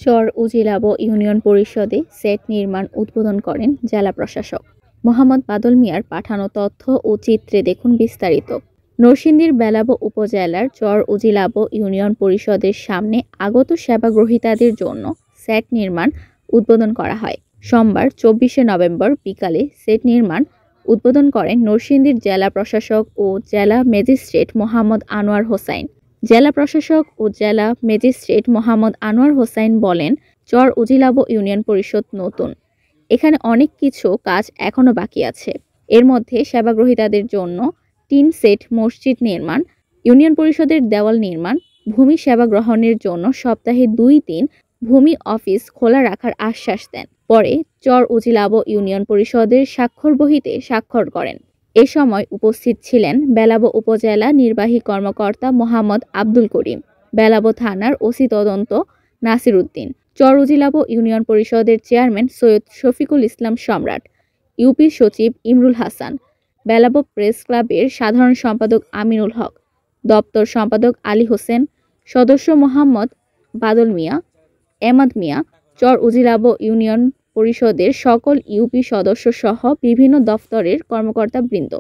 চর উজিলাব union পরিষদে set নির্মাণ উদ্বোধন করেন জেলা প্রশাসক মোহাম্মদ বাদল মিয়ার পাঠানো তথ্য ও চিত্রে দেখুন বিস্তারিত। নরসিংদীর বেলাব উপজেলার চর উজিলাব ইউনিয়ন পরিষদের সামনে আগত সেবাগ্রহীতাদের জন্য সেট নির্মাণ উদ্বোধন করা হয়। সোমবার 24শে নভেম্বর বিকালে সেট নির্মাণ উদ্বোধন করেন নরসিংদীর জেলা প্রশাসক ও জেলা ম্যাজিস্ট্রেট মোহাম্মদ আনোয়ার হোসাইন। জেলা প্রশাসক ও জেলা ম্যাজিস্ট্রেট মোহাম্মদ আনোয়ার হোসাইন বলেন, চর উজিলাব ইউনিয়ন পরিষদ নতুন, এখানে অনেক কিছু কাজ এখনো বাকি আছে। এর মধ্যে সেবাগ্রহীতাদের জন্য 3 সেট মসজিদ নির্মাণ, ইউনিয়ন পরিষদের দেওয়াল নির্মাণ, ভূমি সেবা গ্রহণের জন্য সপ্তাহে 2-3 ভূমি অফিস খোলা রাখার আশ্বাস দেন। পরে চর উজিলাব ইউনিয়ন পরিষদের স্বাক্ষর বহিতে স্বাক্ষর করেন। এ সময় উপস্থিত ছিলেন বেলাব উপজেলা নির্বাহী কর্মকর্তা মোহাম্মদ আব্দুল করিম, বেলাব থানার ওসি তদন্ত নাসির উদ্দিন, চর উজিলাব ইউনিয়ন পরিষদের চেয়ারম্যান সৈয়দ শফিকুল ইসলাম সম্রাট, ইউপি সচিব ইমরুল হাসান, বেলাব প্রেস ক্লাবের সাধারণ সম্পাদক আমিনুল হক, দপ্তর সম্পাদক আলী হোসেন, সদস্য মোহাম্মদ বাদল মিয়া, এমাদ মিয়া, চর উজিলাব ইউনিয়ন পরিষদের সকল ইউপি সদস্য সহ বিভিন্ন দফতরের কর্মকর্তাবৃন্দ।